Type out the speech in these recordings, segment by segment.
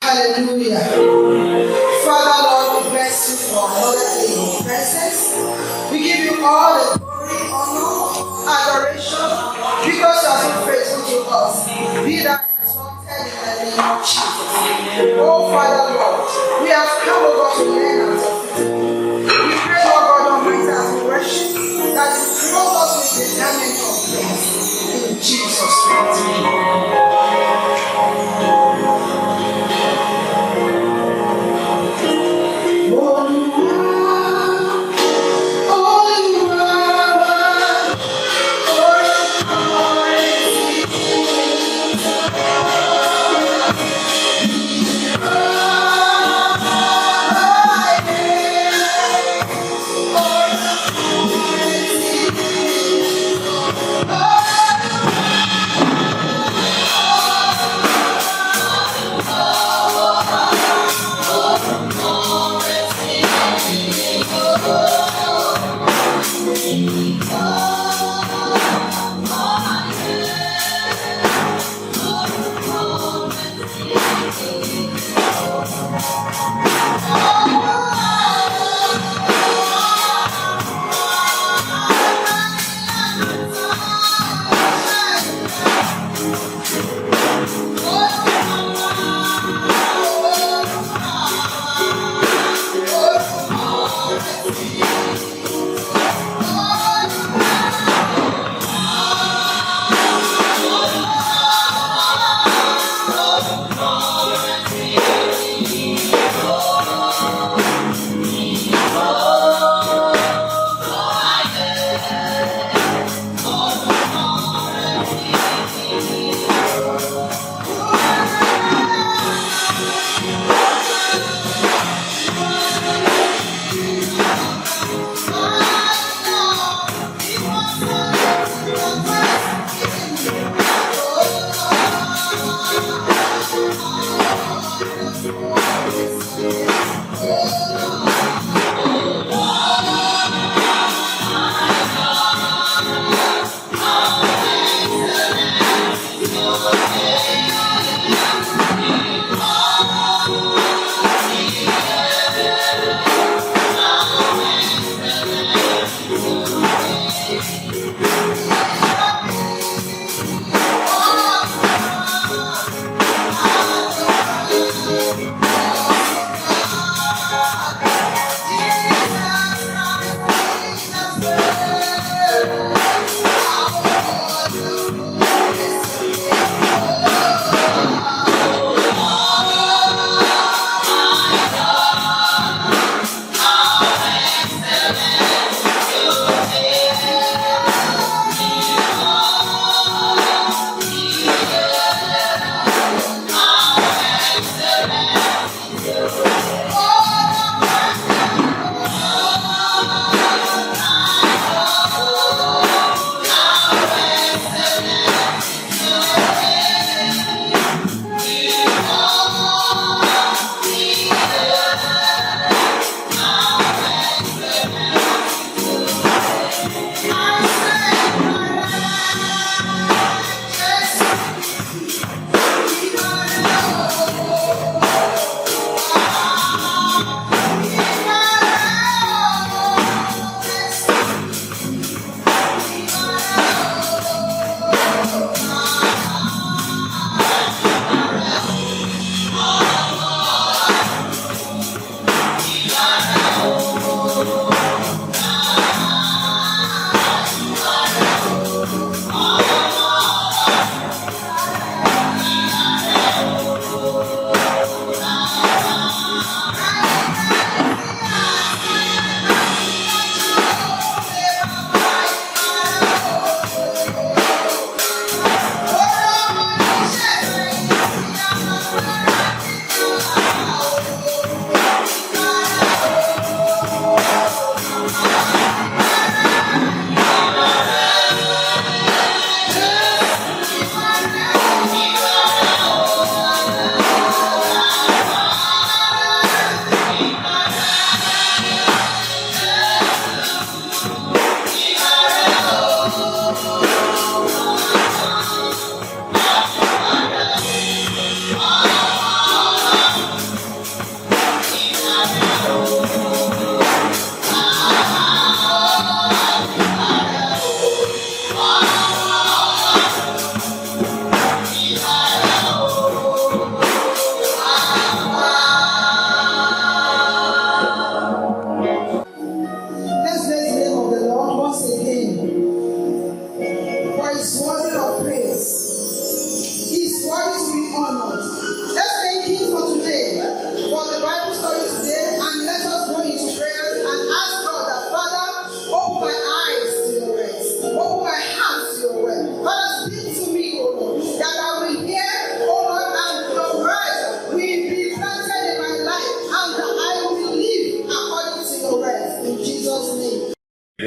Hallelujah. Father, Lord, we bless you for another day in your presence. We give you all the glory, honor, adoration, because you are so faithful to us. Be that exalted in the name of Jesus. Oh, Father, Lord, we have come over to learn at your feet. We pray, Lord God Almighty, as we worship, that you clothe us with the garment of praise. In Jesus' name.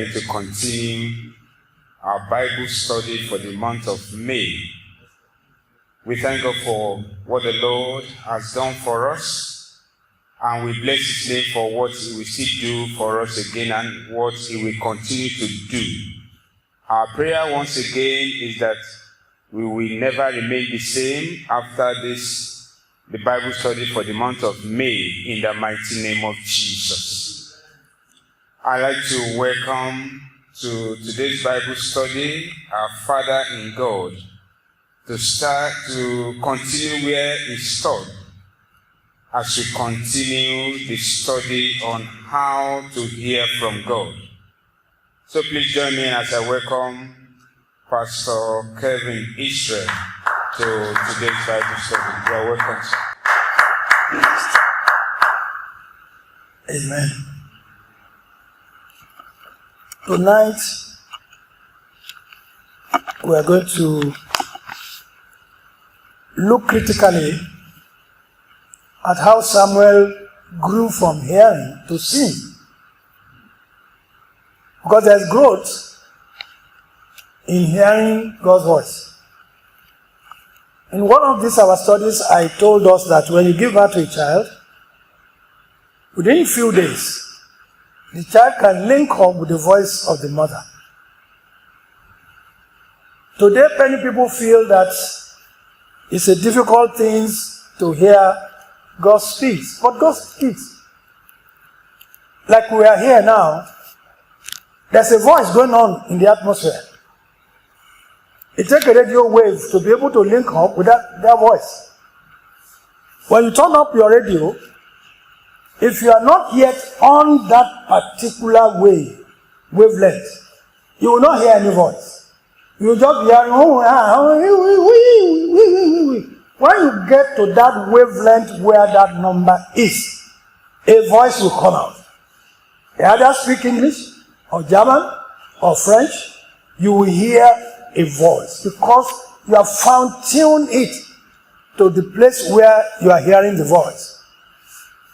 going to continue our Bible study for the month of May. We thank God for what the Lord has done for us, and we bless His name for what He will still do for us again and what He will continue to do. Our prayer once again is that we will never remain the same after the Bible study for the month of May, in the mighty name of Jesus. I'd like to welcome to today's Bible study our Father in God, to continue where He stopped, as we continue the study on how to hear from God. So please join me as I welcome Pastor Kevin Israel to today's Bible study. You are welcome, sir. Amen. Tonight, we are going to look critically at how Samuel grew from hearing to seeing. Because there's growth in hearing God's voice. In one of these our studies, I told us that when you give birth to a child, within a few days, the child can link up with the voice of the mother. Today, many people feel that it's a difficult thing to hear God speaks, but God speaks. Like we are here now, there's a voice going on in the atmosphere. It takes a radio wave to be able to link up with their voice. When you turn up your radio, if you are not yet on that particular wavelength, you will not hear any voice. You will just be hearing, when you get to that wavelength where that number is, a voice will come out. You either speak English, or German, or French, you will hear a voice because you have fine-tuned it to the place where you are hearing the voice.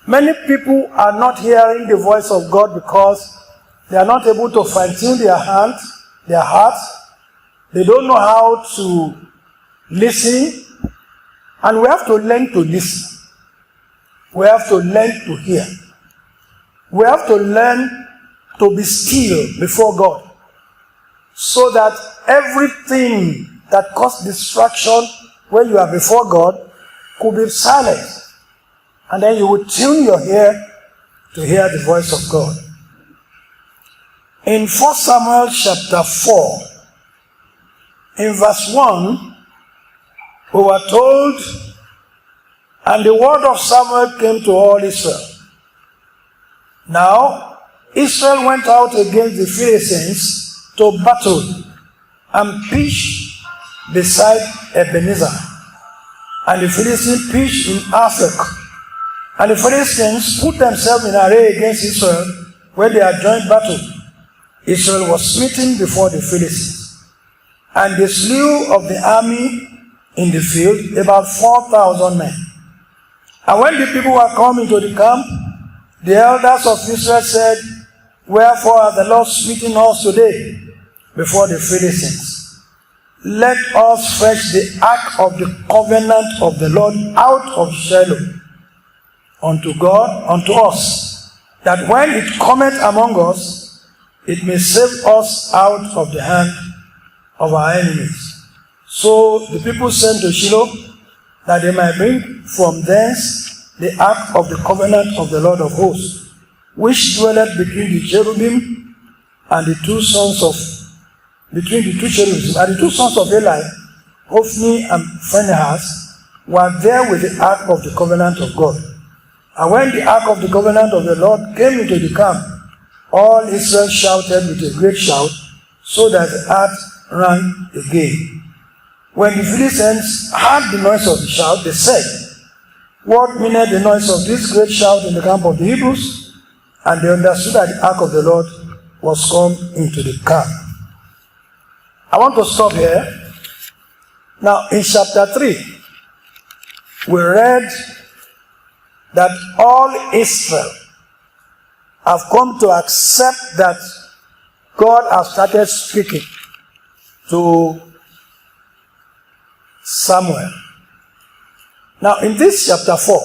Many people are not hearing the voice of God because they are not able to fine-tune their hands, their hearts. They don't know how to listen. And we have to learn to listen. We have to learn to hear. We have to learn to be still before God, so that everything that causes distraction when you are before God could be silent. And then you will tune your ear to hear the voice of God. In 1 Samuel chapter 4, in verse 1, we were told, and the word of Samuel came to all Israel. Now, Israel went out against the Philistines to battle and pitched beside Ebenezer. And the Philistines pitched in Aphek. And the Philistines put themselves in array against Israel when they had joined battle. Israel was smitten before the Philistines. And they slew of the army in the field about 4,000 men. And when the people were come into the camp, the elders of Israel said, "Wherefore hath the Lord smitten us today before the Philistines? Let us fetch the ark of the covenant of the Lord out of Shiloh unto God, unto us, that when it cometh among us, it may save us out of the hand of our enemies." So the people sent to Shiloh, that they might bring from thence the ark of the covenant of the Lord of hosts, which dwelleth between the cherubim and the two sons of Eli, Hophni and Phinehas, were there with the ark of the covenant of God. And when the ark of the covenant of the Lord came into the camp, all Israel shouted with a great shout, so that the earth rang again. When the Philistines heard the noise of the shout, they said, "What meaneth the noise of this great shout in the camp of the Hebrews?" And they understood that the ark of the Lord was come into the camp. I want to stop here. Now, in chapter 3, we read that all Israel have come to accept that God has started speaking to Samuel. Now, in this chapter 4,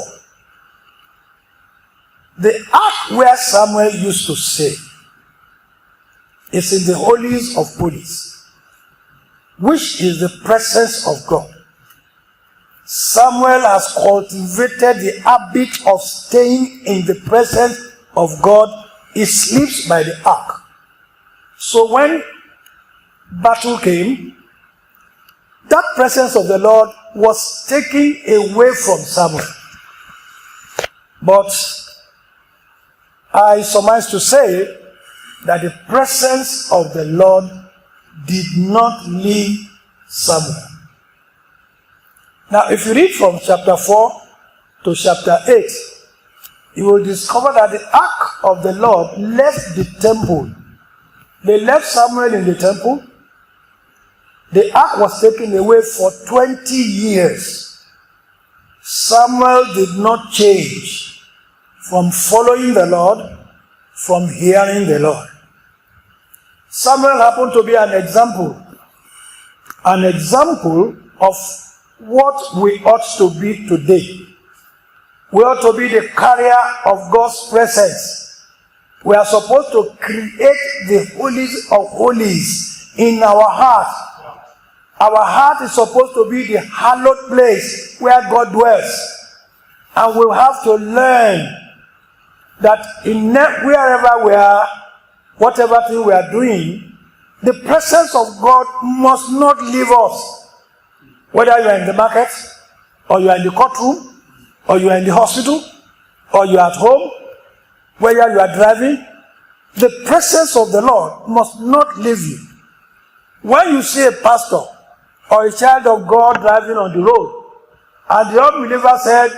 the ark where Samuel used to stay is in the holies of holies, which is the presence of God. Samuel has cultivated the habit of staying in the presence of God. He sleeps by the ark. So when battle came, that presence of the Lord was taken away from Samuel. But I surmise to say that the presence of the Lord did not leave Samuel. Now, if you read from chapter 4 to chapter 8, you will discover that the ark of the Lord left the temple. They left Samuel in the temple. The ark was taken away for 20 years. Samuel did not change from following the Lord, from hearing the Lord. Samuel happened to be an example of what we ought to be today. We ought to be the carrier of God's presence. We are supposed to create the holies of holies in our heart. Our heart is supposed to be the hallowed place where God dwells. And we'll have to learn that wherever we are, whatever thing we are doing, the presence of God must not leave us. Whether you are in the market, or you are in the courtroom, or you are in the hospital, or you are at home, whether you are driving, the presence of the Lord must not leave you. When you see a pastor or a child of God driving on the road, and the unbeliever said,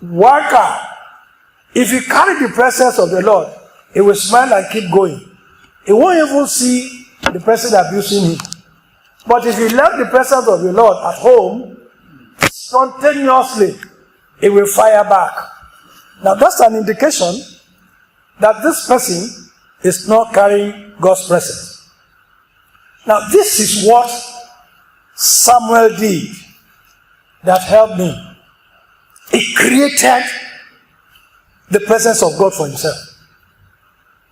"Worker," if he carry the presence of the Lord, he will smile and keep going. He won't even see the person abusing him. But if he left the presence of the Lord at home, spontaneously, he will fire back. Now that's an indication that this person is not carrying God's presence. Now this is what Samuel did that helped me. He created the presence of God for himself.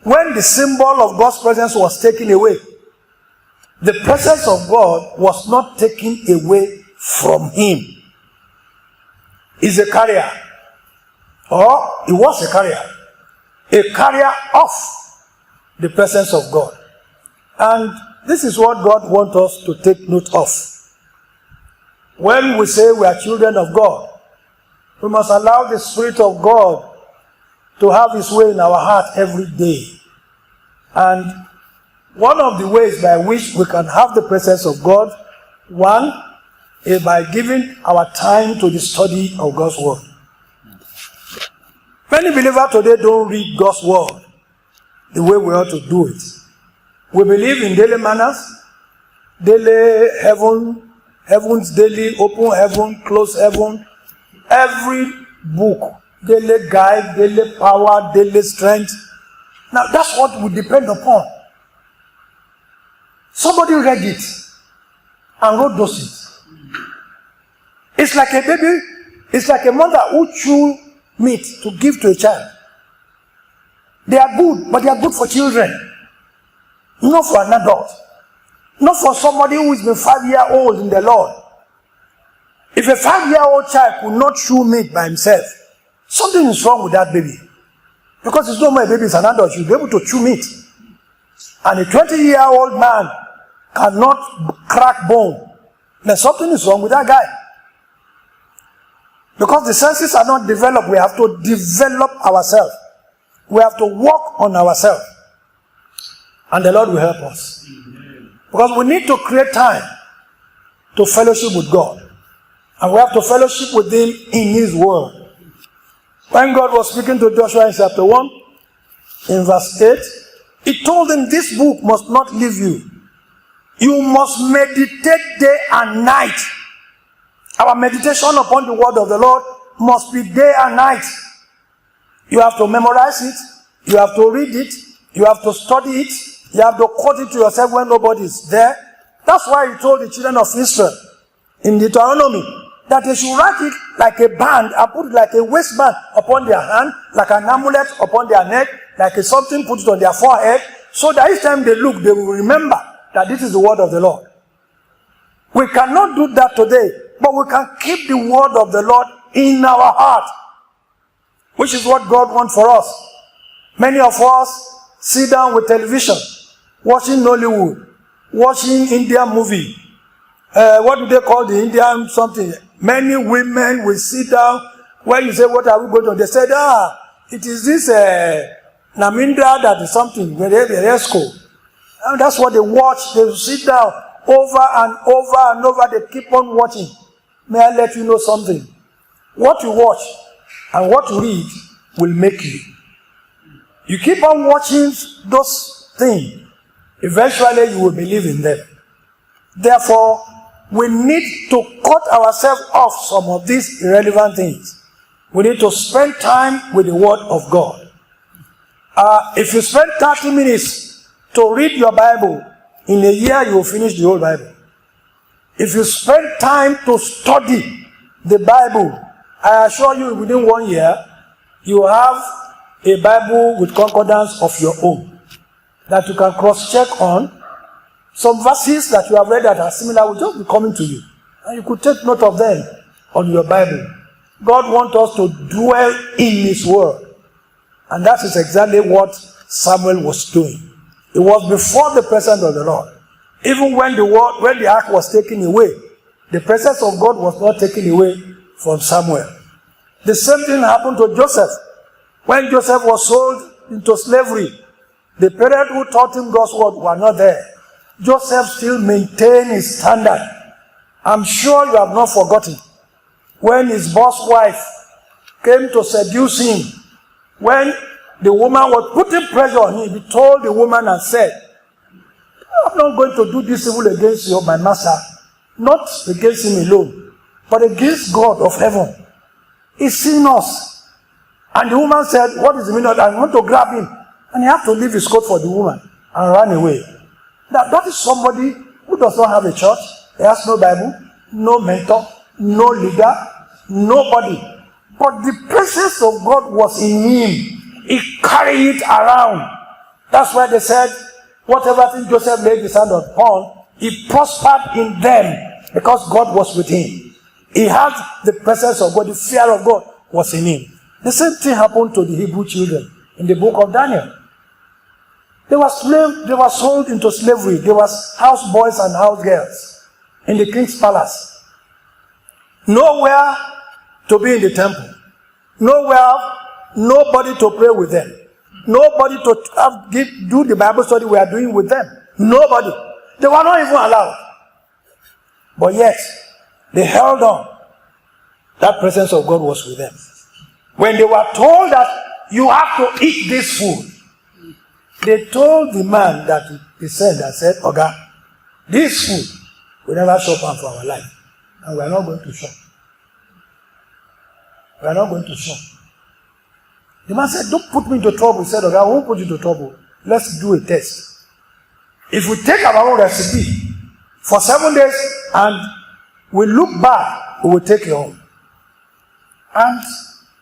When the symbol of God's presence was taken away, the presence of God was not taken away from him. He's a carrier, or he was a carrier of the presence of God. And this is what God wants us to take note of. When we say we are children of God, we must allow the Spirit of God to have his way in our heart every day. And one of the ways by which we can have the presence of God, one, is by giving our time to the study of God's Word. Many believers today don't read God's Word the way we ought to do it. We believe in daily manners, daily heavens daily, open heaven, close heaven, every book, daily guide, daily power, daily strength. Now that's what we depend upon. Somebody read it and wrote those things. It's like a baby, it's like a mother who chew meat to give to a child. They are good, but they are good for children, not for an adult, not for somebody who is been 5 years old in the Lord. If a 5-year-old child could not chew meat by himself, something is wrong with that baby. Because it's not my baby, it's an adult, you'll be able to chew meat. And a 20-year-old man cannot crack bone. Then something is wrong with that guy. Because the senses are not developed, we have to develop ourselves. We have to work on ourselves. And the Lord will help us. Because we need to create time to fellowship with God. And we have to fellowship with him in his word. When God was speaking to Joshua in chapter 1, in verse 8, he told him, this book must not leave you. You must meditate day and night. Our meditation upon the word of the Lord must be day and night. You have to memorize it. You have to read it. You have to study it. You have to quote it to yourself when nobody is there. That's why he told the children of Israel in Deuteronomy that they should write it like a band and put it like a waistband upon their hand, like an amulet upon their neck, like a something put it on their forehead, so that each time they look, they will remember that this is the word of the Lord. We cannot do that today, but we can keep the word of the Lord in our heart, which is what God wants for us. Many of us sit down with television, watching Nollywood, watching Indian movie. What do they call the Indian something? Many women will sit down. When you say, what are we going to do? They said, it is this Namindra that is something, Veresco. And that's what they watch. They sit down over and over and over. They keep on watching. May I let you know something? What you watch and what you read will make you. You keep on watching those things, eventually you will believe in them. Therefore, we need to cut ourselves off some of these irrelevant things. We need to spend time with the Word of God. If you spend 30 minutes to read your Bible, in a year you will finish the whole Bible. If you spend time to study the Bible, I assure you within 1 year, you have a Bible with concordance of your own that you can cross-check on. Some verses that you have read that are similar will just be coming to you. And you could take note of them on your Bible. God wants us to dwell in His Word. And that is exactly what Samuel was doing. It was before the presence of the Lord. Even when the ark was taken away, the presence of God was not taken away from Samuel. The same thing happened to Joseph. When Joseph was sold into slavery, the parents who taught him God's word were not there. Joseph still maintained his standard. I'm sure you have not forgotten when his boss wife came to seduce him. When the woman was putting pressure on him, he told the woman and said, I'm not going to do this evil against you, my master. Not against him alone, but against God of heaven. He's seen us. And the woman said, what is the meaning of that? I want to grab him. And he had to leave his coat for the woman and run away. Now, that is somebody who does not have a church. He has no Bible, no mentor, no leader, nobody. But the presence of God was in him. He carried it around. That's why they said, whatever thing Joseph laid his hand upon, he prospered in them because God was with him. He had the presence of God, the fear of God was in him. The same thing happened to the Hebrew children in the book of Daniel. They were sold into slavery. They were house boys and house girls in the king's palace. Nowhere to be in the temple. Nowhere, nobody to pray with them. Nobody to do the Bible study we are doing with them. Nobody. They were not even allowed. But yet, they held on. That presence of God was with them. When they were told that you have to eat this food, they told the man that he sent and said, Oga, this food we never shop for our life. And we are not going to shop. We are not going to shop. The man said, don't put me into trouble. He said, Oga, I won't put you into trouble. Let's do a test. If we take our own recipe for 7 days and we look back, we will take your own. And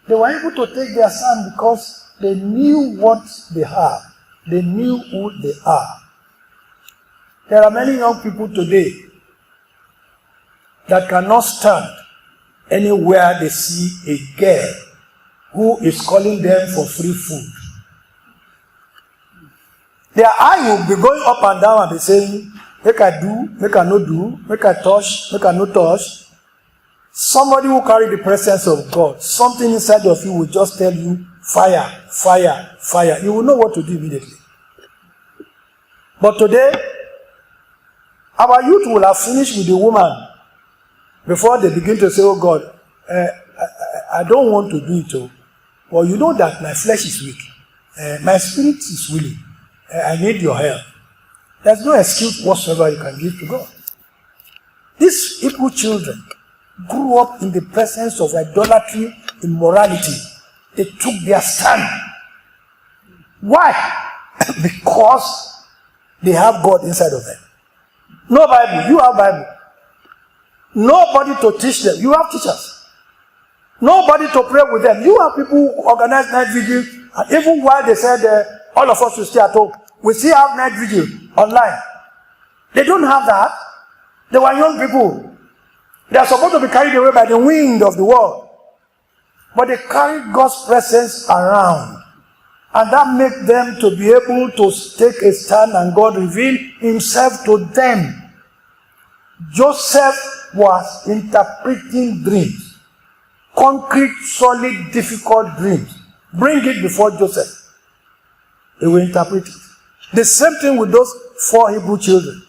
they were able to take their son because they knew what they have. They knew who they are. There are many young people today that cannot stand anywhere they see a girl who is calling them for free food. Their eye will be going up and down and be saying, make I do, make I no do, make I touch, make I no touch. Somebody who carry the presence of God, something inside of you will just tell you, fire, fire, fire. You will know what to do immediately. But today, our youth will have finished with the woman before they begin to say, oh God, I don't want to do it. Well, you know that my flesh is weak. My spirit is willing. I need your help. There's no excuse whatsoever you can give to God. These Hebrew children grew up in the presence of idolatry, immorality. They took their stand. Why? Because they have God inside of them. No Bible, you have Bible. Nobody to teach them, you have teachers. Nobody to pray with them. You have people who organize night vigil, and even while they said all of us should stay at home, we still have night vigil online. They don't have that. They were young people. They are supposed to be carried away by the wind of the world. But they carried God's presence around. And that made them to be able to take a stand, and God revealed himself to them. Joseph was interpreting dreams. Concrete, solid, difficult dreams. Bring it before Joseph. He will interpret it. The same thing with those 4 Hebrew children.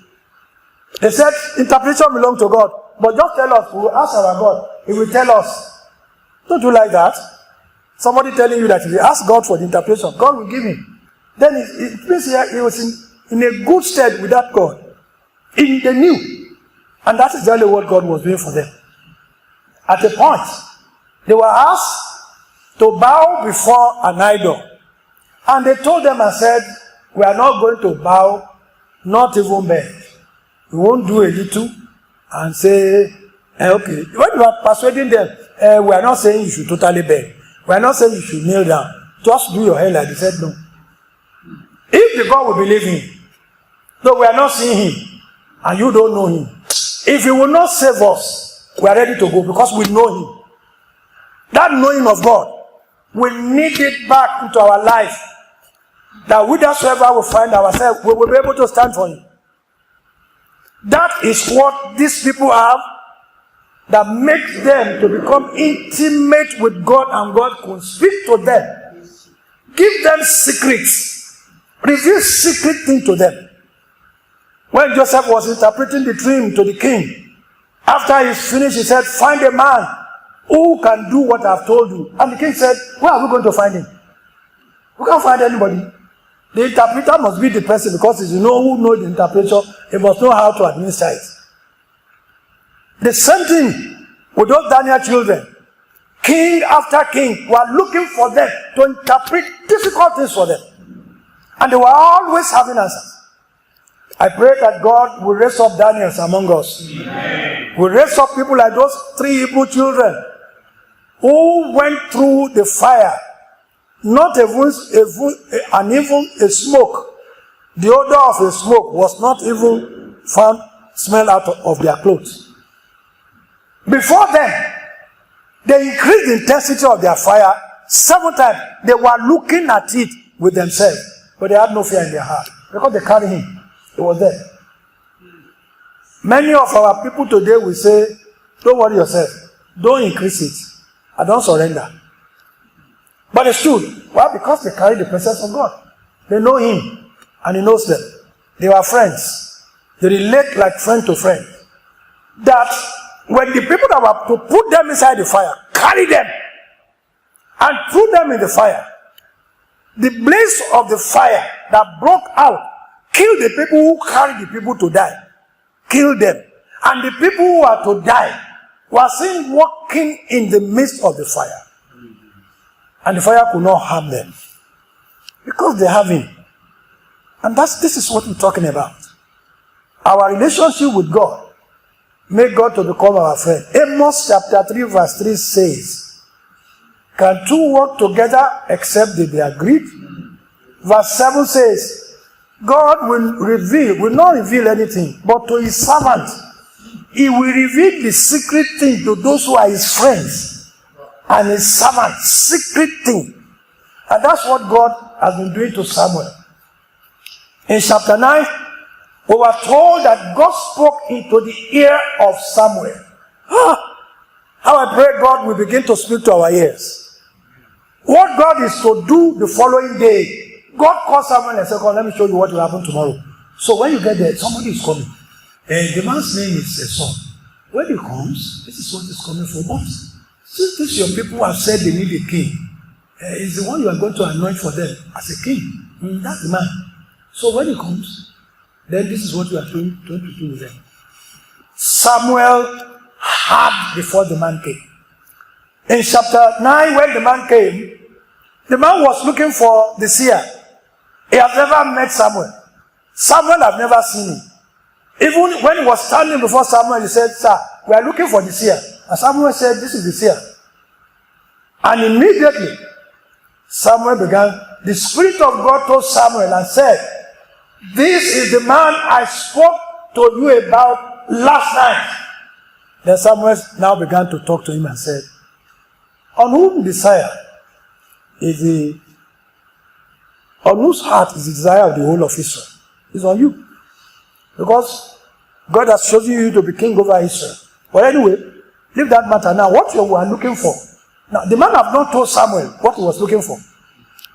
They said, interpretation belongs to God. But just tell us, we will ask our God. He will tell us. Don't you like that? Somebody telling you that if you ask God for the interpretation, God will give him. Then it means he was in a good stead with that God. In the new. And that is exactly what God was doing for them. At a point, they were asked to bow before an idol. And they told them and said, we are not going to bow, not even beg. We won't do a little and say, okay. When you are persuading them, we are not saying you should totally beg. We are not saying you should kneel down. Just do your hair like they said no. If the God will believe him, though we are not seeing him, and you don't know him, if he will not save us, we are ready to go because we know him. That knowing of God, we need it back into our life. That whithersoever we find ourselves, we will be able to stand for him. That is what these people have that makes them to become intimate with God, and God can speak to them. Give them secrets. Reveal secret things to them. When Joseph was interpreting the dream to the king, after he's finished, he said, find a man who can do what I've told you. And the king said, where are we going to find him? We can't find anybody. The interpreter must be the person, because it's who knows the interpretation, he must know how to administer it. The same thing with those Daniel children. King after king were looking for them to interpret difficult things for them. And they were always having answers. I pray that God will raise up Daniels among us. Amen. Will raise up people like those 3 Hebrew children who went through the fire. Not even a smoke. The odor of a smoke was not even found, smell out of their clothes. Before then, they increased the intensity of their fire 7 times. They were looking at it with themselves, but they had no fear in their heart because they carried him. He was there. Many of our people today will say, don't worry yourself. Don't increase it. I don't surrender. But it's true. Why? Because they carry the presence of God. They know him and he knows them. They were friends. They relate like friend to friend. That when the people that were to put them inside the fire, carry them and threw them in the fire, the blaze of the fire that broke out killed the people who carried the people to die. Killed them. And the people who are to die were seen walking in the midst of the fire. And the fire could not harm them. Because they have him. And this is what we're talking about. Our relationship with God. Make God to become our friend. Amos chapter 3 verse 3 says, can 2 work together except they be agreed? Verse 7 says, God will not reveal anything, but to his servant, he will reveal the secret thing to those who are his friends. And his servant, secret thing. And that's what God has been doing to Samuel. In chapter 9, we were told that God spoke into the ear of Samuel. How I pray God will begin to speak to our ears. What God is to do the following day, God called Samuel and said, "Come, let me show you what will happen tomorrow." So when you get there, somebody is coming. The man's name is a son. When he comes, this is what is coming for us. Since this your people have said they need a king, is the one you are going to anoint for them as a king. That's the man. So when he comes, then this is what you are going to do with them. Samuel had before the man came. In chapter 9, when the man came, the man was looking for the seer. He has never met Samuel. Samuel had never seen him. Even when he was standing before Samuel, he said, "Sir, we are looking for the seer." And Samuel said, "This is the seer." And immediately, the Spirit of God told Samuel and said, "This is the man I spoke to you about last night." Then Samuel now began to talk to him and said, "On whose heart is the desire of the whole of Israel? It's on you. Because God has chosen you to be king over Israel. But anyway, leave that matter now. What you were looking for." Now, the man have not told Samuel what he was looking for.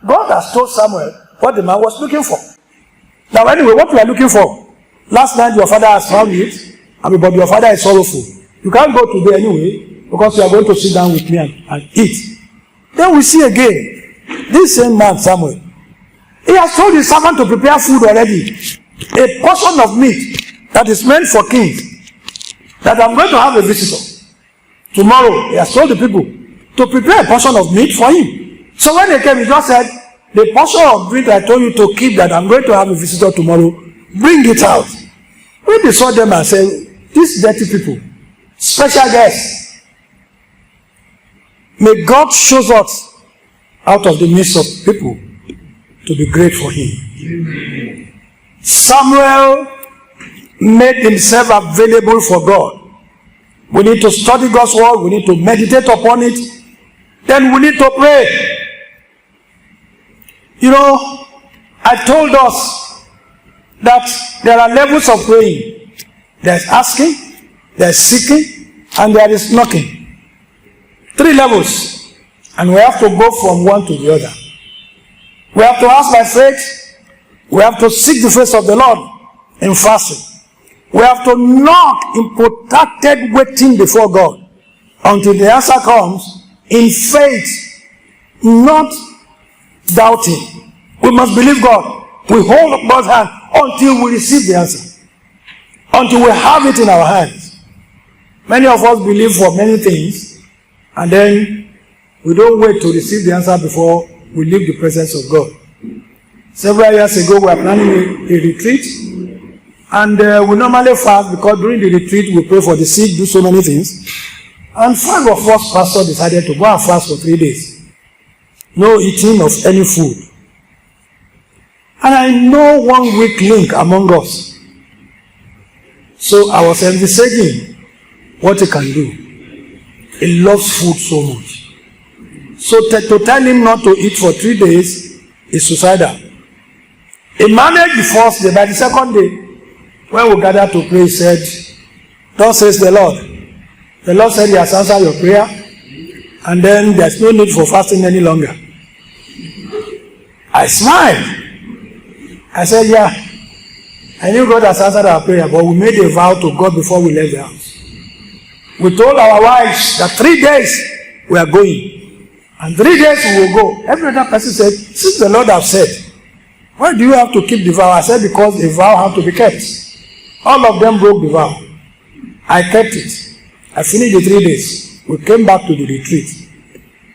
God has told Samuel what the man was looking for. Now, anyway, what you are looking for? Last night your father has found it, but your father is sorrowful. You can't go today anyway, because you are going to sit down with me and eat. Then we see again, this same man, Samuel, he has told his servant to prepare food already. A portion of meat that is meant for kings, that I'm going to have a visitor. Tomorrow, he has told the people to prepare a portion of meat for him. So when they came, he just said, "The portion of meat I told you to keep, that I'm going to have a visitor tomorrow, bring it out." When they saw them and said, "These dirty people, special guests, may God show us out of the midst of people to be great for him." Amen. Samuel made himself available for God. We need to study God's word. We need to meditate upon it. Then we need to pray. You know, I told us that there are levels of praying. There's asking, there's seeking, and there is knocking. 3 levels. And we have to go from one to the other. We have to ask by faith. We have to seek the face of the Lord in fasting. We have to knock in protracted waiting before God until the answer comes in faith, not doubting. We must believe God. We hold God's hand until we receive the answer, until we have it in our hands. Many of us believe for many things, and then we don't wait to receive the answer before we leave the presence of God. Several years ago, we were planning a retreat, and we normally fast because during the retreat we pray for the sick, do so many things. And 5 of us pastors decided to go and fast for 3 days. No eating of any food. And I know one weak link among us. So I was envisaging what he can do. He loves food so much. So to tell him not to eat for 3 days is suicidal. He managed the first day. By the second day, when we gathered to pray, he said, "Thus says the Lord." The Lord said he has answered your prayer, and then there's no need for fasting any longer. I smiled. I said, "Yeah, I knew God has answered our prayer, but we made a vow to God before we left the house. We told our wives that 3 days we are going, and 3 days we will go." Every other person said, "Since the Lord has said, why do you have to keep the vow?" I said, "Because the vow has to be kept." All of them broke the vow. I kept it. I finished the 3 days. We came back to the retreat.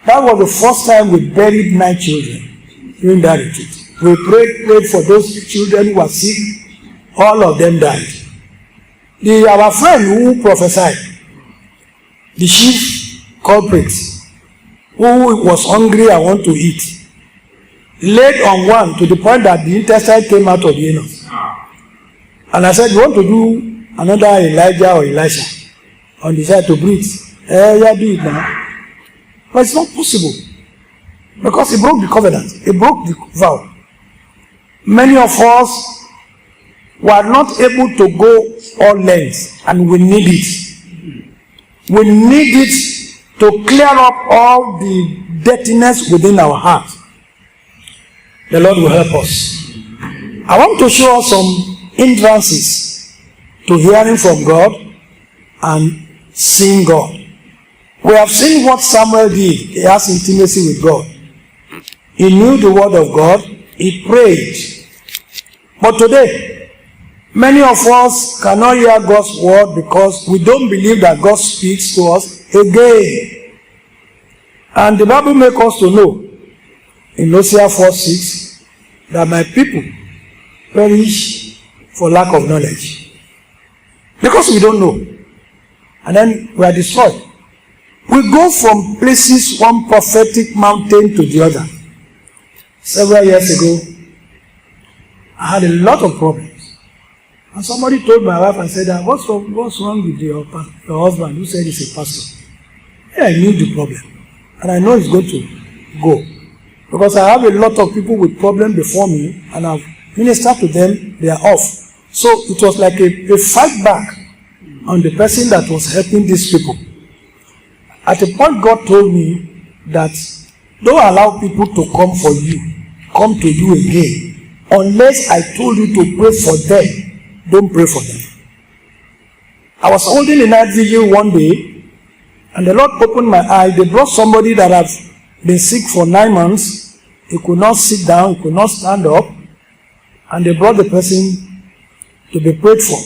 That was the first time we buried 9 children during that retreat. We prayed for those children who were sick. All of them died. Our friend who prophesied, the chief culprit, who was hungry and wanted to eat, laid on one to the point that the intestine came out of the anus. And I said, "You want to do another Elijah or Elisha on the side to breathe?" Yeah, do it now. But it's not possible. Because he broke the covenant. He broke the vow. Many of us were not able to go all lengths, and we need it. We need it to clear up all the dirtiness within our heart. The Lord will help us. I want to show us some hindrances to hearing from God and seeing God. We have seen what Samuel did. He has intimacy with God. He knew the word of God. He prayed. But today, many of us cannot hear God's word because we don't believe that God speaks to us again. And the Bible makes us to know in Hosea 4:6 that my people perish for lack of knowledge. Because we don't know. And then we are destroyed. We go from places, one prophetic mountain to the other. Several years ago, I had a lot of problems. And somebody told my wife and said, what's wrong with your husband who said he's a pastor? Yeah, I knew the problem. And I know it's going to go. Because I have a lot of people with problems before me, and I've ministered to them, they are off. So it was like a fight back on the person that was helping these people. At a point, God told me that don't allow people to come to you again, unless I told you to pray for them. Don't pray for them. I was holding a night vigil one day, and the Lord opened my eyes. They brought somebody that had been sick for 9 months. He could not sit down, he could not stand up, and they brought the person to be prayed for.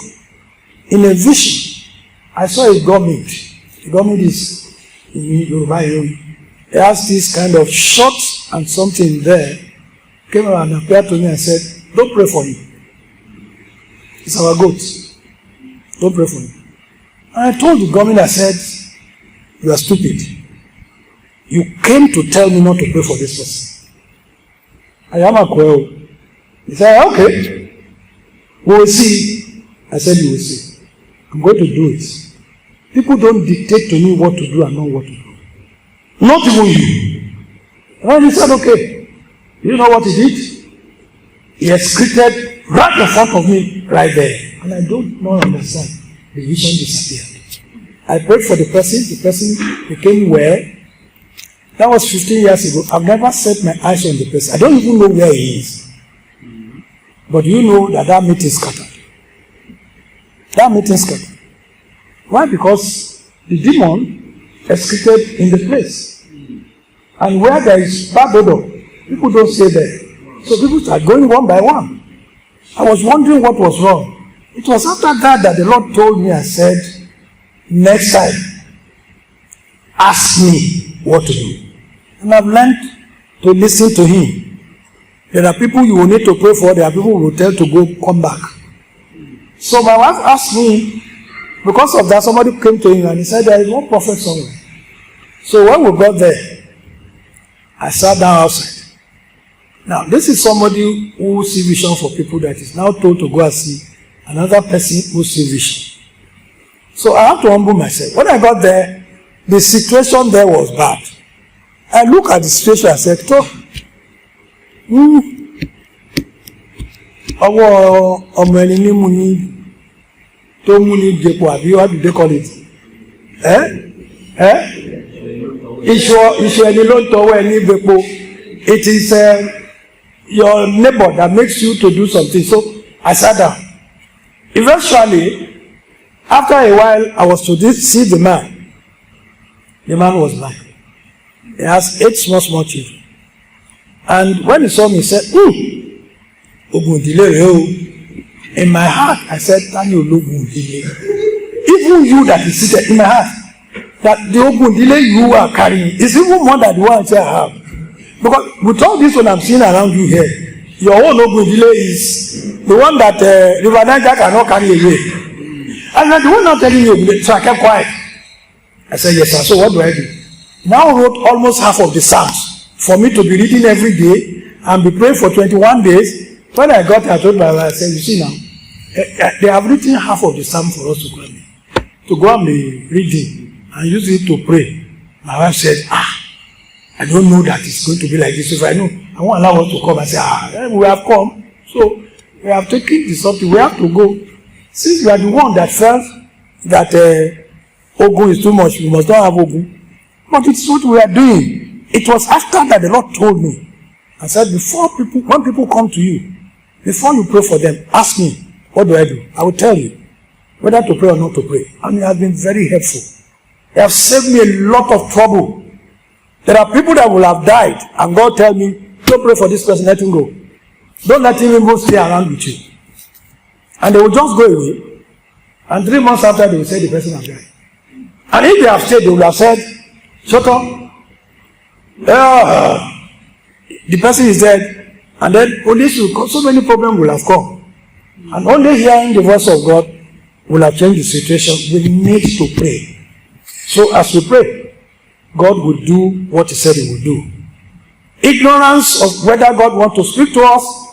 In a vision, I saw a garment. The garment is in Yoruba. It has this kind of short and something there. Came around and appeared to me and said, don't pray for him. It's our goat. Don't pray for him. And I told the government, I said, you are stupid. You came to tell me not to pray for this person. I am a quail. He said, okay. We will see. I said, you will see. I'm going to do it. People don't dictate to me what to do and not what to do. Not even you. And he said, okay. You know what he did? He excreted right in front of me, right there. And I don't know understand. The vision disappeared. I prayed for the person became well. That was 15 years ago. I've never set my eyes on the person. I don't even know where he is. But you know that meeting scattered. That meeting scattered. Why? Because the demon excreted in the place. And where there is bad odor, people don't stay there. So people start going one by one. I was wondering what was wrong. It was after that the Lord told me, I said, next time, ask me what to do. And I've learned to listen to him. There are people you will need to pray for. There are people who will tell to go, come back. So my wife asked me, because of that, somebody came to him and he said, there is one prophet somewhere. So when we got there, I sat down outside. Now, this is somebody who sees vision for people that is now told to go and see another person who sees vision. So I have to humble myself. When I got there, the situation there was bad. I look at the situation and said, ọmọ ẹni ní mu ní tó mú ní depo àbí what do they call it? Iṣu ẹni ló ń tọwọ́ ẹni depo. It is your neighbor that makes you to do something. So I sat down. Eventually, after a while, I was to see the man. The man was blind. He has 8 small children. And when he saw me, he said, in my heart, I said, even you that is seated in my heart, that the Ogundile you are carrying is even more than the one I have. Because with all this one I'm seeing around you here, your own Ogundile is the one that River Niger cannot carry away. And I'm the one not telling you, so I kept quiet. I said, yes, sir. So what do I do? Now I wrote almost half of the Psalms for me to be reading every day and be praying for 21 days. When I got there, I told my wife, I said, you see now, they have written half of the Psalm for us to go and be reading and use it to pray. My wife said, I don't know that it's going to be like this. If I know, I won't allow us to come. I said, we have come. So we have taken this up. We have to go. Since we are the one that felt that Ogun is too much, we must not have Ogun. But it's what we are doing. It was after that the Lord told me. I said, when people come to you, before you pray for them, ask me, what do I do? I will tell you whether to pray or not to pray. And it has been very helpful. They have saved me a lot of trouble. There are people that will have died, and God tell me, don't pray for this person, let him go. Don't let him even stay around with you. And they will just go away. And 3 months after, they will say the person has died. And if they have stayed, they will have said, shut up. The person is dead. And then police will come. So many problems will have come. And only hearing the voice of God will have changed the situation. We need to pray. So as we pray, God will do what he said he will do. Ignorance of whether God wants to speak to us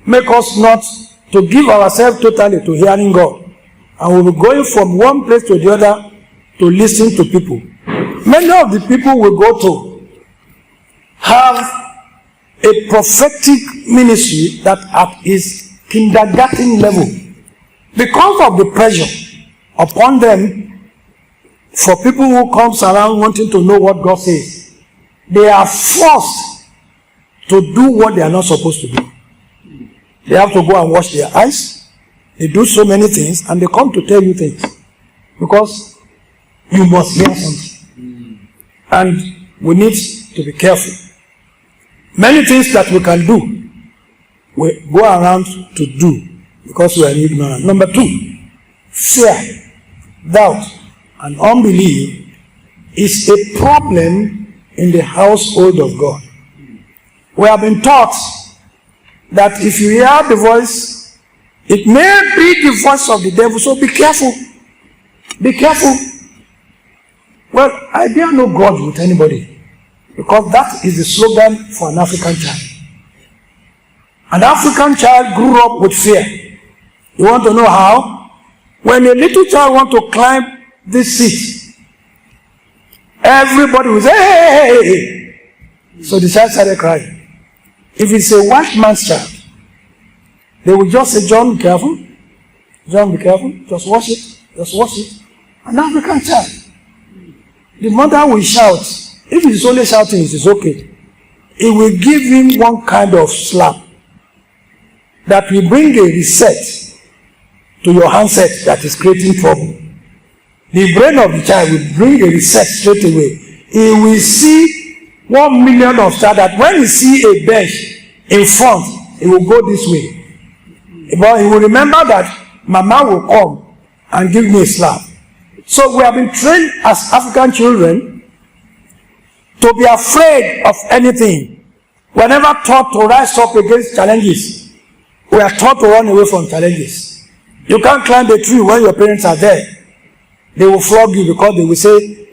make us not to give ourselves totally to hearing God. And we'll be going from one place to the other to listen to people. Many of the people we go to have a prophetic ministry that at its kindergarten level. Because of the pressure upon them for people who comes around wanting to know what God says, they are forced to do what they are not supposed to do. They have to go and wash their eyes. They do so many things and they come to tell you things because you must hear something. And we need to be careful. Many things that we can do, we go around to do because we are ignorant. Number 2, fear, doubt, and unbelief is a problem in the household of God. We have been taught that if you hear the voice, it may be the voice of the devil, so be careful. Be careful. Well, I dare no God with anybody, because that is the slogan for an African child. An African child grew up with fear. You want to know how? When a little child wants to climb this seat, everybody will say, hey, hey, hey. So the child started crying. If it's a white man's child, they will just say, John, be careful. John, be careful. Just watch it. Just watch it. An African child. The mother will shout. If he's only shouting, it is okay. It will give him one kind of slap that will bring a reset to your handset that is creating trouble. The brain of the child will bring a reset straight away. He will see 1 million of stars that when he see a bench in front, he will go this way. But he will remember that Mama will come and give me a slap. So we have been trained as African children to be afraid of anything. We are never taught to rise up against challenges. We are taught to run away from challenges. You can't climb a tree when your parents are there. They will flog you because they will say,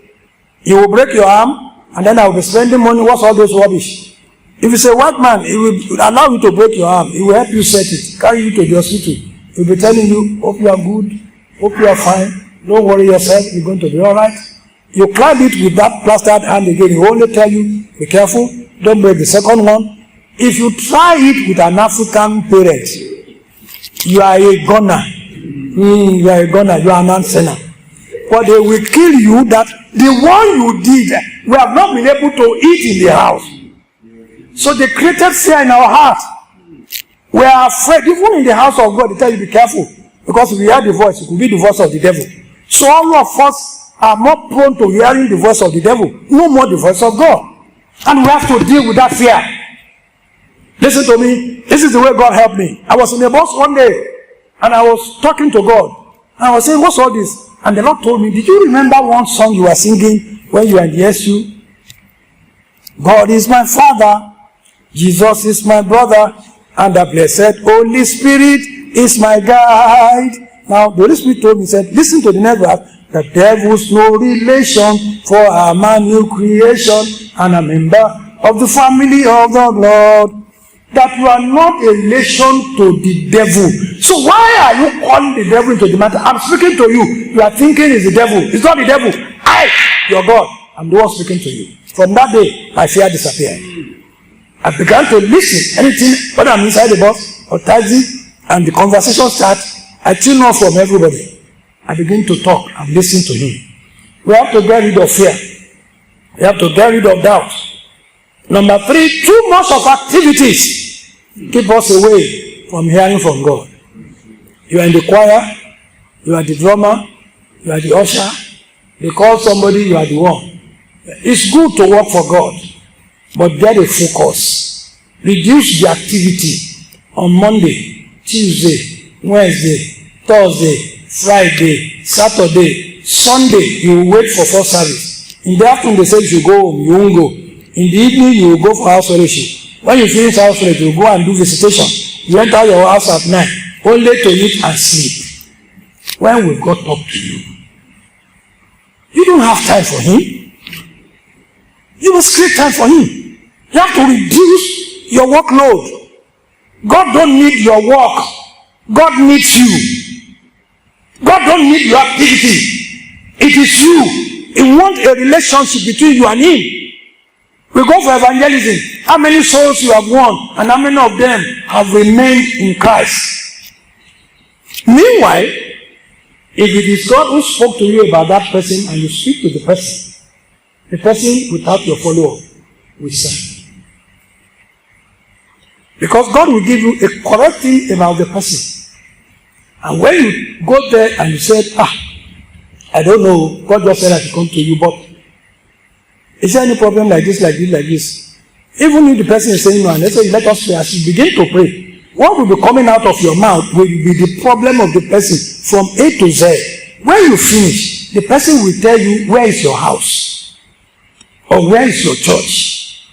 you will break your arm and then I will be spending money. What's all this rubbish? If it's a white man, he will allow you to break your arm. He will help you set it, carry you to the hospital. He will be telling you, hope you are good, hope you are fine, don't worry yourself, you're going to be alright. You climb it with that plastered hand again. He will only tell you, be careful, don't break the second one. If you try it with an African parent, you are a gunner. You are a gunner, you are an sinner. But they will kill you that the one you did, we have not been able to eat in the house. So they created fear in our heart. We are afraid. Even in the house of God, they tell you, be careful. Because if you hear the voice, it could be the voice of the devil. So all of us are more prone to hearing the voice of the devil, no more the voice of God. And we have to deal with that fear. Listen to me. This is the way God helped me. I was in the bus one day, and I was talking to God. And I was saying, what's all this? And the Lord told me, did you remember one song you were singing when you were in the SU? God is my Father, Jesus is my brother, and the blessed Holy Spirit is my guide. Now, the Holy Spirit told me, said, listen to the next verse. The devil's no relation, for I'm a new creation, and a member of the family of the Lord. That you are not a relation to the devil. So why are you calling the devil into the matter? I'm speaking to you. You are thinking it's the devil. It's not the devil. I, your God, I'm the one speaking to you. From that day, my fear disappeared. I began to listen. Anything, whether I'm inside the bus or taxi, and the conversation starts, I tune off from everybody. I begin to talk and listen to him. We have to get rid of fear. We have to get rid of doubt. Number 3, too much of activities keep us away from hearing from God. You are in the choir, you are the drummer, you are the usher. They call somebody, you are the one. It's good to work for God, but get a focus. Reduce the activity on Monday, Tuesday, Wednesday, Thursday, Friday, Saturday, Sunday. You wait for first service. In the afternoon, they say you should go home, you won't go. In the evening, you will go for house fellowship. When you finish house fellowship, you go and do visitation. You enter your house at 9. only to eat and sleep. When will God talk to you? You don't have time for him. You must create time for him. You have to reduce your workload. God don't need your work. God needs you. God don't need your activity. It is you. He wants a relationship between you and him. We go for evangelism. How many souls you have won and how many of them have remained in Christ? Meanwhile, if it is God who spoke to you about that person and you speak to the person without your follow-up will sin. Because God will give you a correct thing about the person. And when you go there and you say, I don't know, God just said I should come to you, but is there any problem like this, like this, like this? Even if the person is saying no, and they say, let us pray, as you begin to pray, what will be coming out of your mouth will be the problem of the person from A to Z. When you finish, the person will tell you, where is your house? Or where is your church?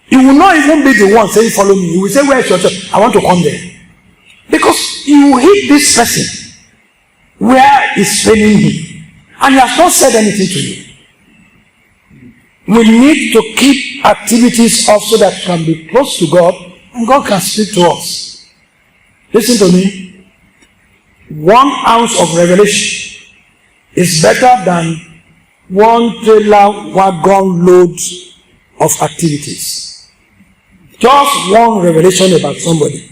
He will not even be the one saying, follow me. He will say, where is your church? I want to come there. Because you hit this person where is paining him. And he has not said anything to you. We need to keep activities off so that we can be close to God and God can speak to us. Listen to me. 1 ounce of revelation is better than 1 trailer wagon load of activities. Just one revelation about somebody.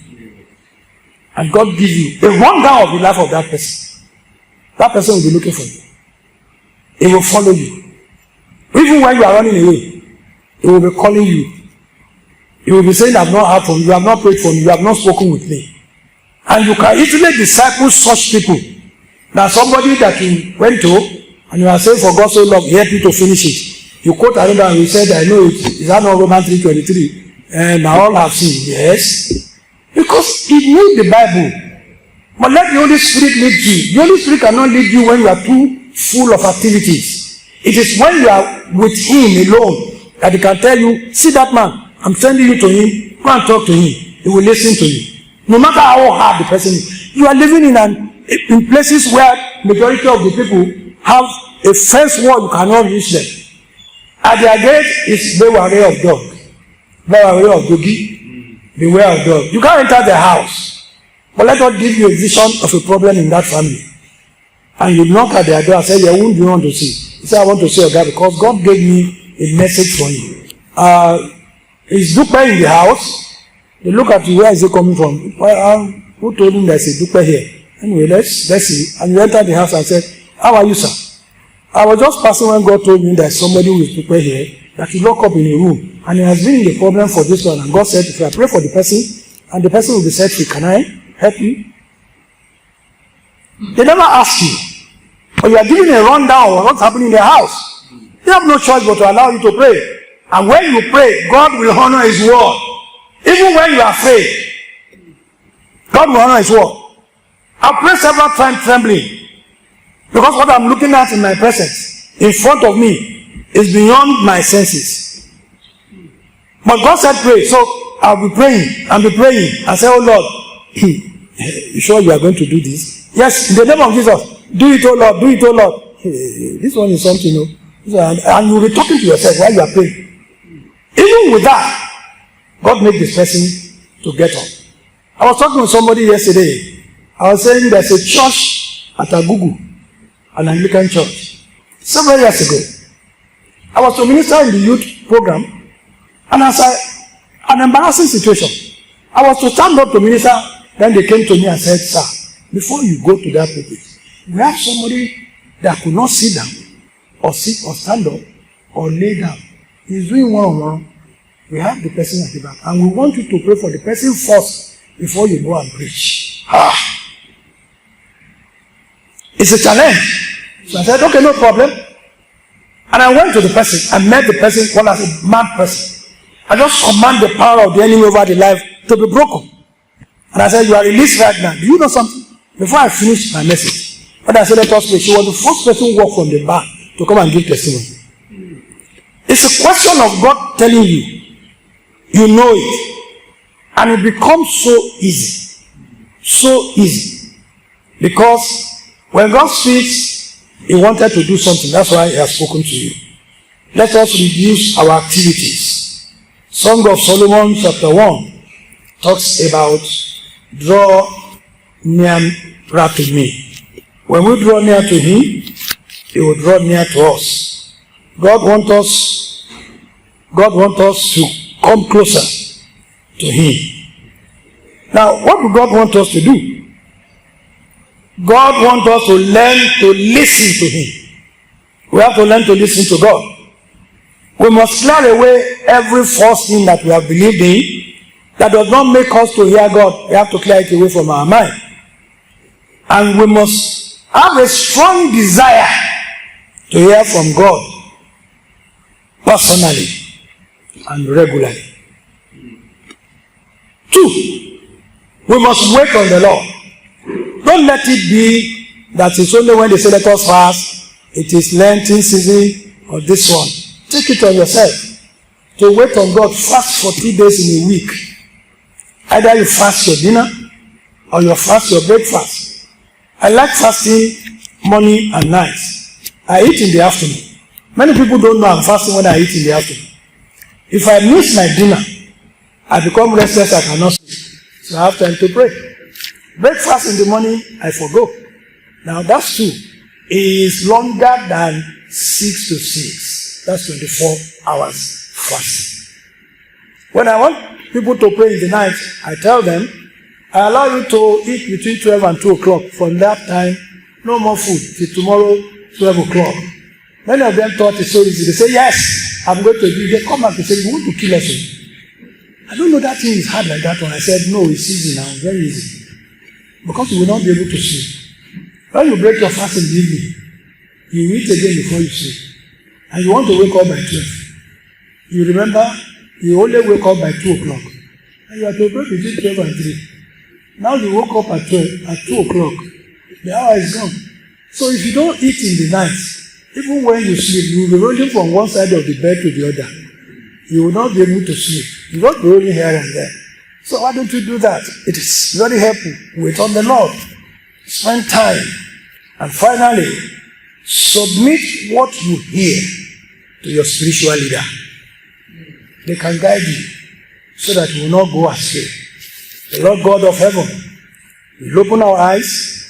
And God gives you a rundown of the life of that person. That person will be looking for you. He will follow you. Even when you are running away, he will be calling you. He will be saying, I have not heard from you, I have not prayed for you, you have not spoken with me. And you can easily disciple such people. Now somebody that you went to, and you are saying, for God so long, he helped you to finish it. You quote another and you said, I know it. Is that not Romans 3:23? And all have sinned. Yes. Because he knew the Bible. But let the Holy Spirit lead you. The Holy Spirit cannot lead you when you are too full of activities. It is when you are with him alone that he can tell you, see that man, I'm sending you to him, go and talk to him. He will listen to you. No matter how hard the person is. You are living in places where majority of the people have a fence wall, you cannot reach them. At their gate is beware of dog. Beware of doggy. Beware of dog. You can't enter their house. But let us give you a vision of a problem in that family. And you knock at their door and say, yeah, who do you want to see? You say, I want to see your guy because God gave me a message for you. Is Dupe in the house? They look at you, where is he coming from? Who told him there's a Dupe here? Anyway, let's see. And you enter the house and said, how are you, sir? I was just passing when God told me there's somebody who is Dupe here that you lock up in a room. And it has been a problem for this one. And God said, if I pray for the person, and the person will be set free, can I help you? They never ask you. But you are giving a rundown of what's happening in their house. They have no choice but to allow you to pray. And when you pray, God will honor his word. Even when you are afraid, God will honor his word. I pray several times trembling. Because what I'm looking at in my presence, in front of me, is beyond my senses. But God said pray. So I'll be praying and be praying and say, oh Lord, you sure you are going to do this? Yes, in the name of Jesus. Do it, oh Lord, do it, oh Lord. This one is something, you know. And you'll be talking to yourself while you are praying. Even with that, God made this person to get up. I was talking to somebody yesterday. I was saying there's a church at Agugu, an Anglican church. Several years ago, I was to minister in the youth program, and as an embarrassing situation, I was to stand up to minister. Then they came to me and said, sir, before you go to that place, we have somebody that could not sit down or sit or stand up or lay down. He's doing one-on-one. We have the person at the back. And we want you to pray for the person first before you go and preach. It's a challenge. So I said, okay, no problem. And I went to the person. I met the person, one as a mad person. I just command the power of the enemy over the life to be broken. And I said, you are released right now. Do you know something? Before I finished my message, when I said let us pray, she was the first person who walked from the back to come and give testimony. It's a question of God telling you, you know it, and it becomes so easy. so easy. Because when God speaks, He wanted to do something. That's why He has spoken to you. Let us reduce our activities. Song of Solomon chapter 1 talks about draw near to me. When we draw near to Him, He will draw near to us. God wants us to come closer to Him. Now, what do God want us to do? God wants us to learn to listen to Him. We have to learn to listen to God. We must clear away every false thing that we have believed in that does not make us to hear God. We have to clear it away from our mind. And we must have a strong desire to hear from God personally and regularly. 2, we must wait on the Lord. Don't let it be that it's only when they say let us fast, it is Lenten season or this one. Take it on yourself to wait on God. Fast for 3 days in a week. Either you fast your dinner or you fast your breakfast. I like fasting morning and night. I eat in the afternoon. Many people don't know I'm fasting when I eat in the afternoon. If I miss my dinner, I become restless, I cannot sleep. So I have time to pray. Breakfast in the morning, I forgo. Now that's 2. It is longer than 6 to 6. That's 24 hours fasting. When I want people to pray in the night, I tell them, I allow you to eat between 12 and 2 o'clock. From that time, no more food till tomorrow, 12 o'clock. Many of them thought it's so easy. They say, yes, I'm going to do it. They come back and say, you want to kill us? I don't know that thing is hard like that one. I said, no, it's easy now, very easy. Because you will not be able to sleep. When you break your fast in the evening, you eat again before you sleep. And you want to wake up by 12. You remember, you only wake up by 2 o'clock. And you have to pray between 12 and 3. Now you woke up at 2 o'clock. The hour is gone. So if you don't eat in the night, even when you sleep, you will be rolling from one side of the bed to the other. You will not be able to sleep. You will not be rolling here and there. So why don't you do that? It is very helpful. Wait on the Lord. Spend time. And finally, submit what you hear to your spiritual leader. They can guide you so that you will not go astray. The Lord God of heaven will open our eyes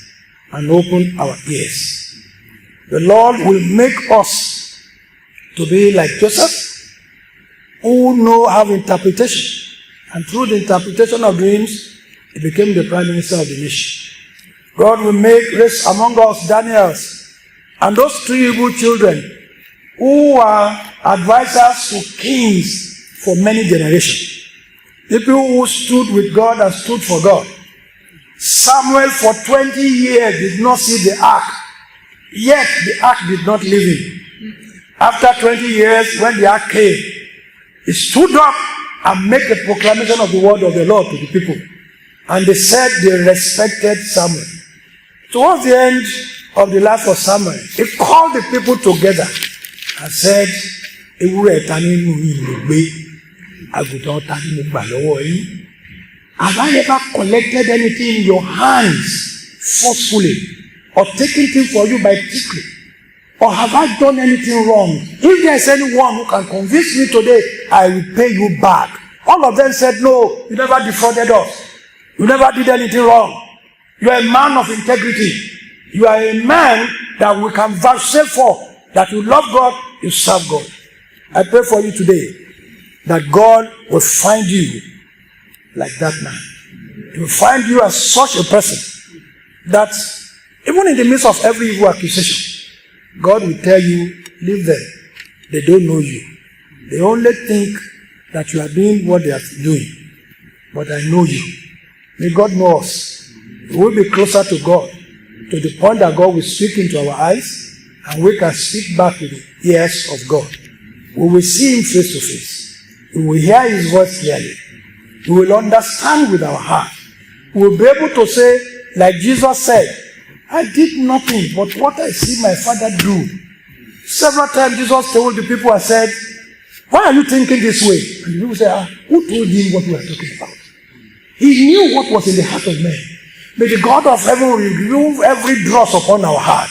and open our ears. The Lord will make us to be like Joseph, who have interpretation. And through the interpretation of dreams, he became the prime minister of the nation. God will raise among us Daniels and those 3 Hebrew children who are advisors to kings for many generations. People who stood with God and stood for God. Samuel for 20 years did not see the ark, yet the ark did not leave him. After 20 years, when the ark came, he stood up and made a proclamation of the word of the Lord to the people. And they said they respected Samuel. Towards the end of the life of Samuel, he called the people together and said, have I ever collected anything in your hands forcefully or taken things for you by trickery? Or have I done anything wrong? If there is anyone who can convince me today, I will pay you back. All of them said, no, you never defrauded us. You never did anything wrong. You are a man of integrity. You are a man that we can vouchsafe for, that you love God, you serve God. I pray for you today that God will find you like that man. He will find you as such a person that even in the midst of every evil accusation, God will tell you, leave them. They don't know you. They only think that you are doing what they are doing. But I know you. May God know us. We will be closer to God to the point that God will speak into our eyes and we can speak back to the ears of God. We will see Him face to face. We will hear His voice clearly. We will understand with our heart. We will be able to say, like Jesus said, I did nothing but what I see my Father do. Several times Jesus told the people and said, why are you thinking this way? And the people say, who told him what we are talking about? He knew what was in the heart of man. May the God of heaven remove every dross upon our heart.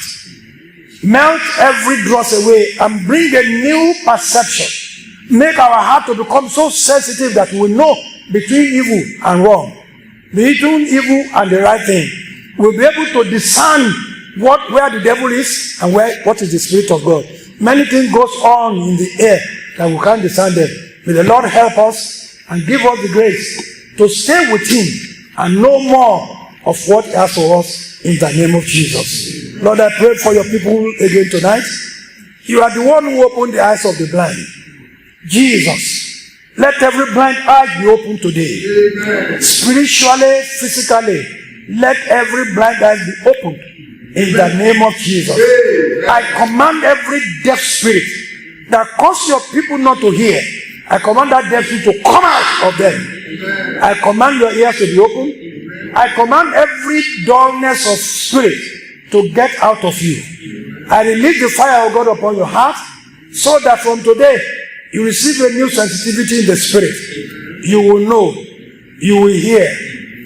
Melt every dross away and bring a new perception. Make our heart to become so sensitive that we know between evil and wrong, between evil and the right thing. We'll be able to discern where the devil is and what is the Spirit of God. Many things goes on in the air that we can't discern them. May the Lord help us and give us the grace to stay with Him and know more of what He has for us in the name of Jesus. Lord, I pray for your people again tonight. You are the one who opened the eyes of the blind. Jesus, let every blind eye be opened today. Amen. Spiritually, physically, let every blind eye be opened in the name of Jesus. Amen. I command every deaf spirit that causes your people not to hear, I command that deaf spirit to come out of them. Amen. I command your ears to be open. Amen. I command every dullness of spirit to get out of you. I release the fire of God upon your heart so that from today you receive a new sensitivity in the spirit. You will know, you will hear,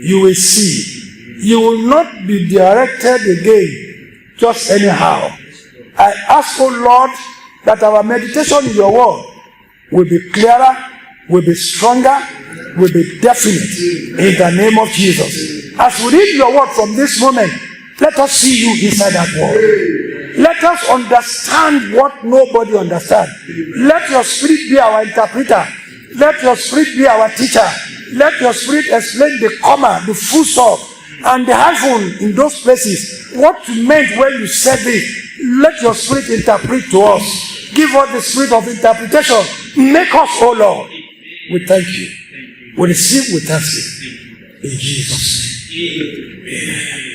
you will see. You will not be directed again just anyhow. I ask, oh Lord, that our meditation in your word will be clearer, will be stronger, will be definite in the name of Jesus. As we read your word from this moment, let us see you inside that word. Let us understand what nobody understands. Let your spirit be our interpreter. Let your spirit be our teacher. Let your spirit explain the comma, the full stop, and the hyphen in those places. What you meant when you said this. Let your spirit interpret to us. Give us the spirit of interpretation. Make us, oh Lord. We thank you. We receive with thanksgiving. In Jesus' name. Amen.